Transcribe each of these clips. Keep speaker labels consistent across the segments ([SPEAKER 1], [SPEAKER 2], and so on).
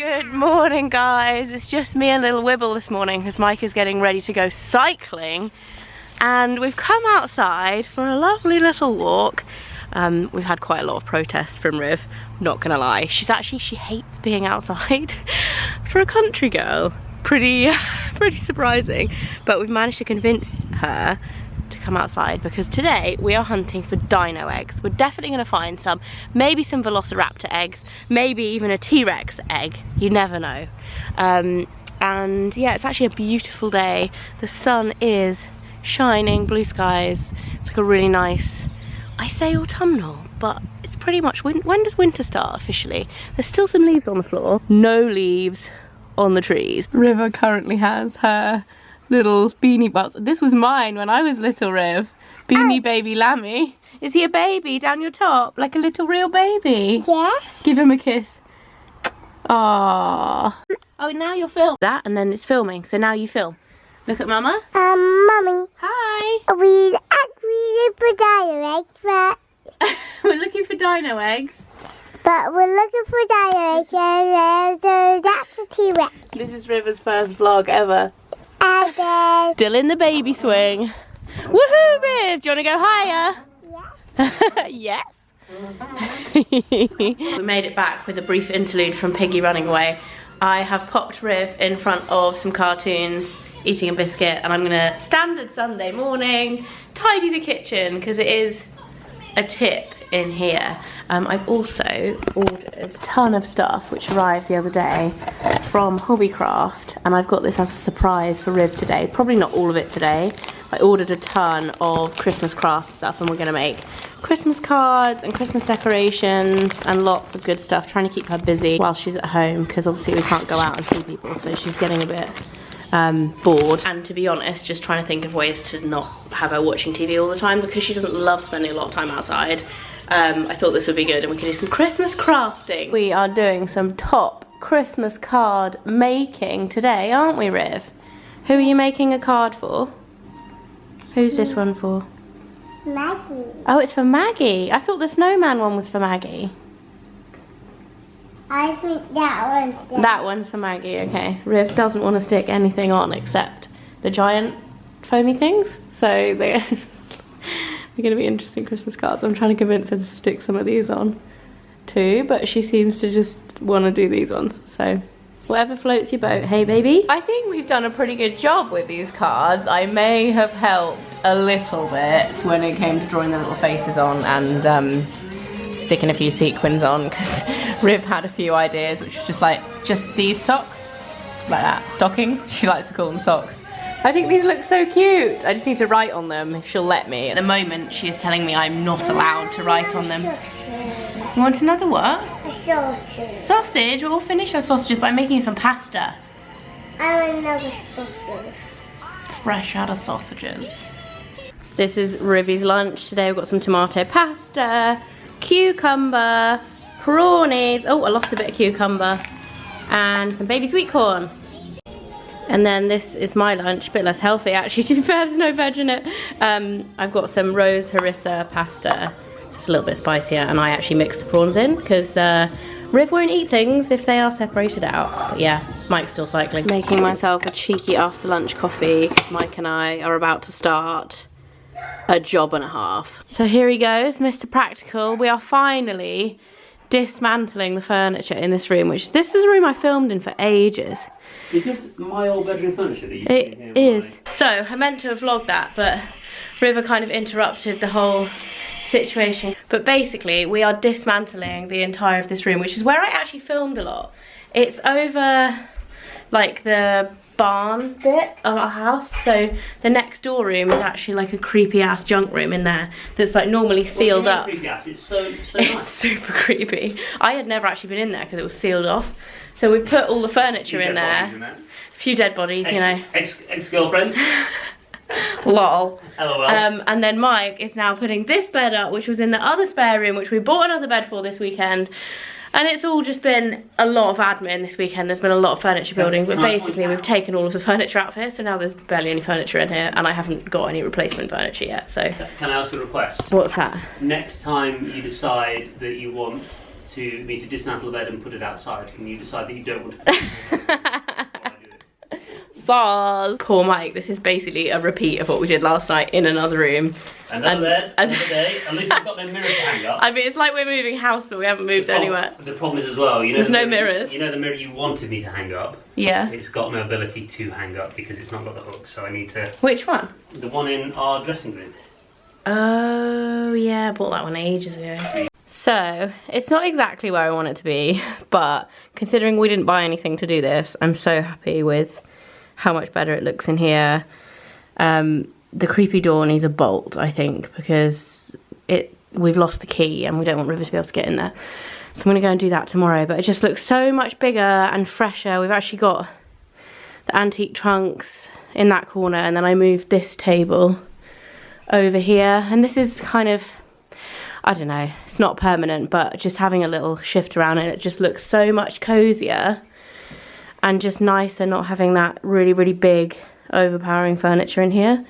[SPEAKER 1] Good morning, guys. It's just me and little Wibble this morning because Mike is getting ready to go cycling, and we've come outside for a lovely little walk. We've had quite a lot of protests from Riv, not gonna lie. She hates being outside for a country girl. Pretty surprising, but we've managed to convince her to come outside because today we are hunting for dino eggs. We're definitely going to find some, maybe some velociraptor eggs, maybe even a T-Rex egg, you never know. And yeah, it's actually a beautiful day. The sun is shining, blue skies. It's like a really nice, I say autumnal, but it's pretty much when does winter start officially? There's still some leaves on the floor, no leaves on the trees. River currently has her little beanie butts. This was mine when I was little, Riv. Beanie baby Lammy. Is he a baby down your top? Like a little real baby?
[SPEAKER 2] Yes.
[SPEAKER 1] Give him a kiss. Aww. Oh, now you're filming. That, and then it's filming, so now you film. Look at Mama.
[SPEAKER 2] Mummy.
[SPEAKER 1] Hi.
[SPEAKER 2] We look for dino eggs, but...
[SPEAKER 1] We're looking for dino eggs.
[SPEAKER 2] But we're looking for dino eggs, so that's a T-Rex.
[SPEAKER 1] This is River's first vlog ever.
[SPEAKER 2] And then...
[SPEAKER 1] Still in the baby swing. Woohoo, Riv! Do you want to go higher?
[SPEAKER 2] Yeah.
[SPEAKER 1] Yes. We made it back with a brief interlude from Piggy running away. I have popped Riv in front of some cartoons, eating a biscuit, and I'm gonna, standard Sunday morning, tidy the kitchen, because it is a tip in here. I've also ordered a ton of stuff which arrived the other day from Hobbycraft, and I've got this as a surprise for Riv today. Probably not all of it today. I ordered a ton of Christmas craft stuff, and we're gonna make Christmas cards and Christmas decorations and lots of good stuff, trying to keep her busy while she's at home, because obviously we can't go out and see people, so she's getting a bit bored. And to be honest, just trying to think of ways to not have her watching TV all the time, because she doesn't love spending a lot of time outside. I thought this would be good, and we could do some Christmas crafting. We are doing some top Christmas card making today, aren't we, Riv? Who are you making a card for? Who's this one for?
[SPEAKER 2] Maggie.
[SPEAKER 1] Oh, it's for Maggie. I thought the snowman one was for Maggie.
[SPEAKER 2] I think that one's...
[SPEAKER 1] That one's for Maggie, okay. Riv doesn't want to stick anything on except the giant foamy things, so they're going to be interesting Christmas cards. I'm trying to convince her to stick some of these on too, but she seems to just want to do these ones, so whatever floats your boat. Hey baby. I think we've done a pretty good job with these cards. I may have helped a little bit when it came to drawing the little faces on and sticking a few sequins on, because Riv had a few ideas, which was just these socks, like that, stockings. She likes to call them socks. I think these look so cute. I just need to write on them if she'll let me. At the moment, she is telling me I'm not allowed to write on them. You want another what?
[SPEAKER 2] A sausage.
[SPEAKER 1] Sausage? We'll finish our sausages by making some pasta.
[SPEAKER 2] I want another sausage.
[SPEAKER 1] Fresh out of sausages. So this is Rivy's lunch today. We've got some tomato pasta, cucumber, prawnies. Oh, I lost a bit of cucumber. And some baby sweet corn. And then this is my lunch, a bit less healthy actually, to be fair, there's no veg in it. I've got some rose harissa pasta. It's just a little bit spicier, and I actually mix the prawns in because Riv won't eat things if they are separated out. But yeah, Mike's still cycling. Making myself a cheeky after lunch coffee because Mike and I are about to start a job and a half. So here he goes, Mr. Practical. We are finally dismantling the furniture in this room, which this was a room I filmed in for ages.
[SPEAKER 3] Is this my old bedroom furniture that you
[SPEAKER 1] see here? It is. So I meant to have vlogged that, but River kind of interrupted the whole situation. But basically we are dismantling the entire of this room, which is where I actually filmed a lot. It's over like the barn bit of our house, so the next door room is actually like a creepy ass junk room in there that's like normally sealed up.
[SPEAKER 3] Creepy ass? It's so
[SPEAKER 1] it's
[SPEAKER 3] nice.
[SPEAKER 1] super creepy. I had never actually been in there because it was sealed off, so we put all the furniture in there. A few dead bodies, you know.
[SPEAKER 3] Ex-girlfriends.
[SPEAKER 1] Lol.
[SPEAKER 3] LOL.
[SPEAKER 1] And then Mike is now putting this bed up, which was in the other spare room, which we bought another bed for this weekend. And it's all just been a lot of admin this weekend. There's been a lot of furniture building, but basically we've taken all of the furniture out of here, so now there's barely any furniture in here, and I haven't got any replacement furniture yet, so.
[SPEAKER 3] Can I ask a request?
[SPEAKER 1] What's that?
[SPEAKER 3] Next time you decide that you want to me to dismantle the bed and put it outside, and you decide that you don't want to put it outside.
[SPEAKER 1] Sars. Poor Mike, this is basically a repeat of what we did last night in another room.
[SPEAKER 3] Another bed, another day. At least I've got no mirrors to hang up.
[SPEAKER 1] I mean, it's like we're moving house, but we haven't moved anywhere.
[SPEAKER 3] The problem is as well, you know,
[SPEAKER 1] there's no mirrors.
[SPEAKER 3] You know the mirror you wanted me to hang up?
[SPEAKER 1] Yeah.
[SPEAKER 3] It's got no ability to hang up because it's not got the hook, so I need to...
[SPEAKER 1] Which one?
[SPEAKER 3] The one in our dressing room.
[SPEAKER 1] Oh, yeah, I bought that one ages ago. So, it's not exactly where I want it to be, but considering we didn't buy anything to do this, I'm so happy with how much better it looks in here. The creepy door needs a bolt, I think, because we've lost the key and we don't want River to be able to get in there. So I'm gonna go and do that tomorrow, but it just looks so much bigger and fresher. We've actually got the antique trunks in that corner, and then I moved this table over here, and this is kind of, I don't know, it's not permanent, but just having a little shift around it just looks so much cozier and just nicer, not having that really, really big, overpowering furniture in here.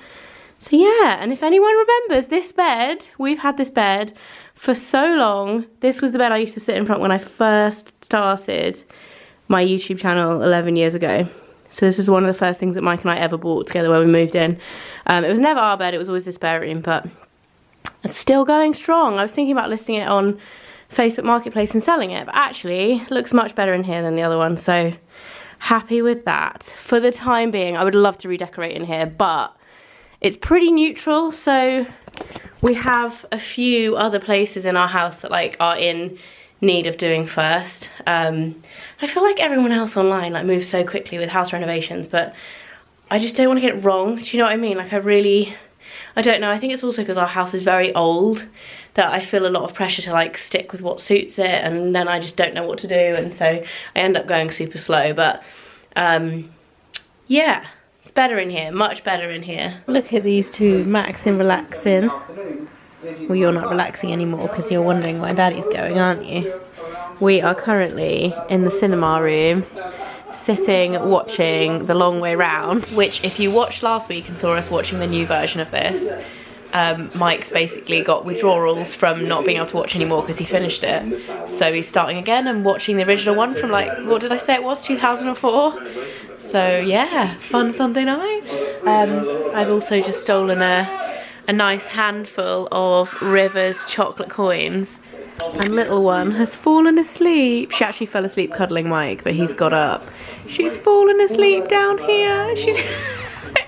[SPEAKER 1] So yeah, and if anyone remembers this bed, we've had this bed for so long. This was the bed I used to sit in front when I first started my YouTube channel 11 years ago. So this is one of the first things that Mike and I ever bought together when we moved in. It was never our bed, it was always this spare room, but it's still going strong. I was thinking about listing it on Facebook Marketplace and selling it, but actually it looks much better in here than the other one, so happy with that. For the time being, I would love to redecorate in here, but it's pretty neutral, so we have a few other places in our house that like are in need of doing first. I feel like everyone else online like moves so quickly with house renovations, but I just don't want to get it wrong. Do you know what I mean? Like I don't know, I think it's also because our house is very old that I feel a lot of pressure to like stick with what suits it, and then I just don't know what to do, and so I end up going super slow. But yeah, it's better in here, much better in here. Look at these two maxing, relaxing. Well, you're not relaxing anymore because you're wondering where Daddy's going, aren't you? We are currently in the cinema room, sitting watching The Long Way Round, which if you watched last week and saw us watching the new version of this, Mike's basically got withdrawals from not being able to watch anymore because he finished it. So he's starting again and watching the original one from like, what did I say it was, 2004? So yeah, fun Sunday night. I've also just stolen a nice handful of River's chocolate coins. And little one has fallen asleep. She actually fell asleep cuddling Mike, but he's got up. She's fallen asleep down here. She's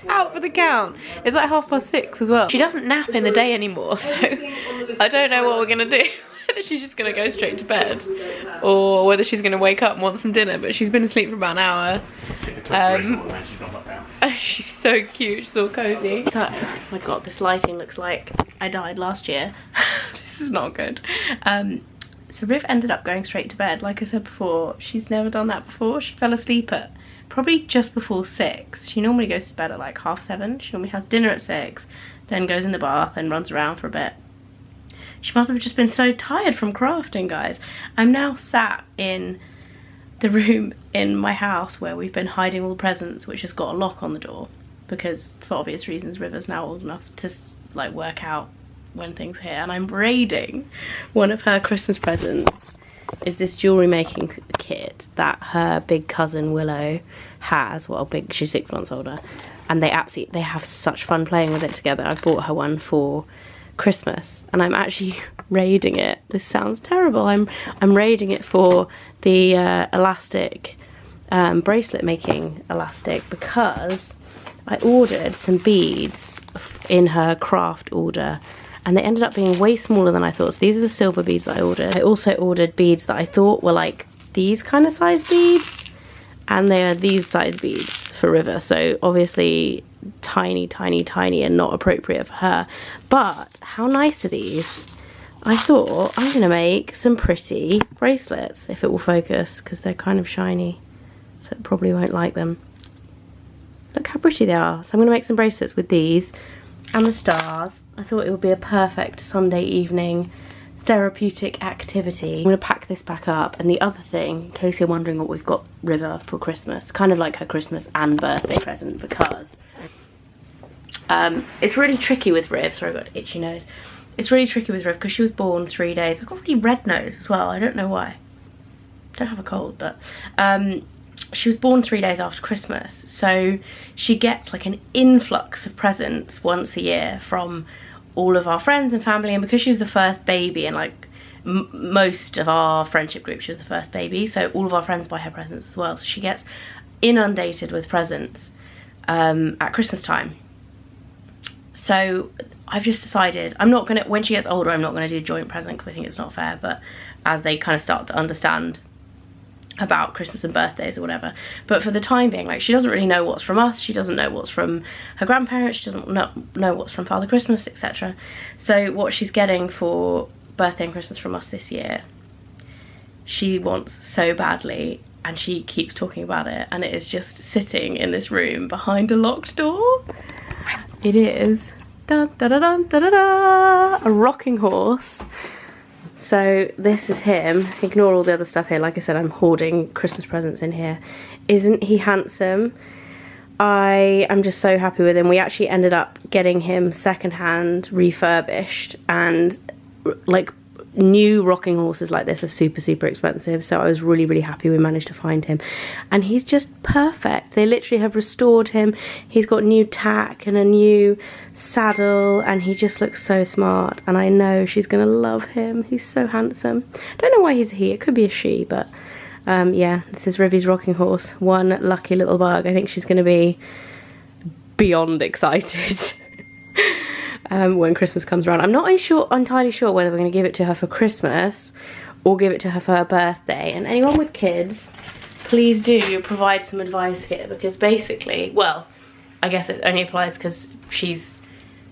[SPEAKER 1] out for the count. It's like 6:30 as well. She doesn't nap in the day anymore, so I don't know what we're gonna do. Whether she's just gonna go straight to bed or whether she's gonna wake up and want some dinner, but she's been asleep for about an hour. She's so cute, she's so cozy. So, oh my god, this lighting looks like I died last year. This is not good. So Riv ended up going straight to bed. Like I said before, she's never done that before. She fell asleep at probably just before 6. She normally goes to bed at like 7:30. She normally has dinner at 6, then goes in the bath and runs around for a bit. She must have just been so tired from crafting, guys. I'm now sat in the room in my house where we've been hiding all the presents, which has got a lock on the door because for obvious reasons River's now old enough to like work out when things are here, and I'm raiding one of her Christmas presents. Is this jewellery making kit that her big cousin Willow has. Well, she's 6 months older, and they have such fun playing with it together. I bought her one for Christmas, and I'm actually raiding it. This sounds terrible. I'm raiding it for the elastic bracelet making elastic, because I ordered some beads in her craft order and they ended up being way smaller than I thought. So these are the silver beads that I ordered. I also ordered beads that I thought were like these kind of size beads, and they are these size beads for River. So obviously tiny, tiny, tiny and not appropriate for her. But how nice are these? I thought I'm gonna make some pretty bracelets, if it will focus, because they're kind of shiny, so it probably won't like them. Look how pretty they are. So I'm gonna make some bracelets with these and the stars. I thought it would be a perfect Sunday evening therapeutic activity. I'm gonna pack this back up. And the other thing, in case you're wondering what we've got River for Christmas, kind of like her Christmas and birthday present, because it's really tricky with Riv. Sorry, I've got an itchy nose. It's really tricky with Riv because she was born 3 days. I've got a really red nose as well. I don't know why. I don't have a cold, but she was born 3 days after Christmas. So she gets like an influx of presents once a year from all of our friends and family. And because she was the first baby and like most of our friendship group, she was the first baby. So all of our friends buy her presents as well. So she gets inundated with presents at Christmas time. So I've just decided I'm not gonna, when she gets older, I'm not gonna do joint present because I think it's not fair, but as they kind of start to understand about Christmas and birthdays or whatever. But for the time being, like, she doesn't really know what's from us, she doesn't know what's from her grandparents, she doesn't know what's from Father Christmas, etc. So what she's getting for birthday and Christmas from us this year, she wants so badly, and she keeps talking about it, and it is just sitting in this room behind a locked door. It is dun, da, da, dun, da, da, da, a rocking horse. So this is him. Ignore all the other stuff here. Like I said, I'm hoarding Christmas presents in here. Isn't he handsome? I am just so happy with him. We actually ended up getting him secondhand, refurbished, and like new rocking horses like this are super, super expensive. So I was really, really happy we managed to find him. And he's just perfect. They literally have restored him. He's got new tack and a new saddle, and he just looks so smart. And I know she's gonna love him. He's so handsome. Don't know why he's a he. It could be a she, but yeah, this is Rivy's rocking horse. One lucky little bug. I think she's gonna be beyond excited when Christmas comes around. I'm not entirely sure whether we're going to give it to her for Christmas or give it to her for her birthday. And anyone with kids, please do provide some advice here, because basically, well, I guess it only applies because she's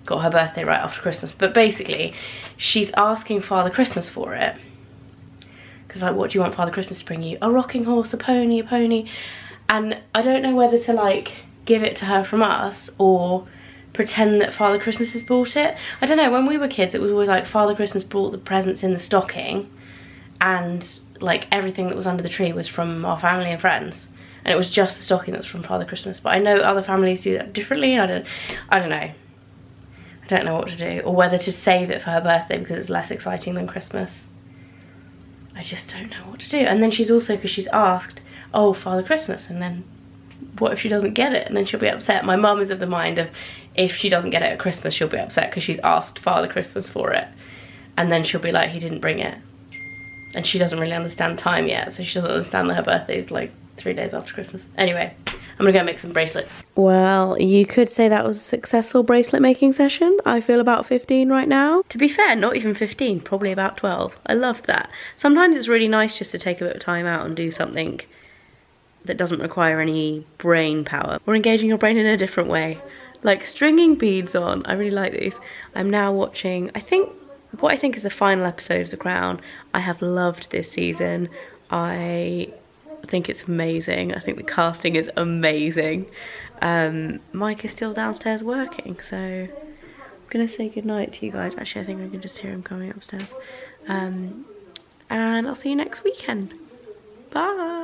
[SPEAKER 1] got her birthday right after Christmas, but basically she's asking Father Christmas for it. Because like, what do you want Father Christmas to bring you? A rocking horse, a pony, a pony. And I don't know whether to like give it to her from us or pretend that Father Christmas has bought it. I don't know, when we were kids it was always like Father Christmas brought the presents in the stocking, and like everything that was under the tree was from our family and friends, and it was just the stocking that's from Father Christmas. But I know other families do that differently. I don't know. I don't know what to do, or whether to save it for her birthday because it's less exciting than Christmas. I just don't know what to do. And then she's also, because she's asked, oh, Father Christmas, and then what if she doesn't get it? And then she'll be upset. My mum is of the mind of, if she doesn't get it at Christmas, she'll be upset because she's asked Father Christmas for it, and then she'll be like, he didn't bring it. And she doesn't really understand time yet, so she doesn't understand that her birthday is like 3 days after Christmas. Anyway, I'm gonna go make some bracelets. Well, you could say that was a successful bracelet making session. I feel about 15 right now. To be fair, not even 15, probably about 12. I loved that. Sometimes it's really nice just to take a bit of time out and do something that doesn't require any brain power, or engaging your brain in a different way. Like stringing beads on. I really like these. I'm now watching, what I think is the final episode of The Crown. I have loved this season. I think it's amazing. I think the casting is amazing. Mike is still downstairs working, so I'm gonna say goodnight to you guys. Actually, I think I can just hear him coming upstairs. And I'll see you next weekend. Bye.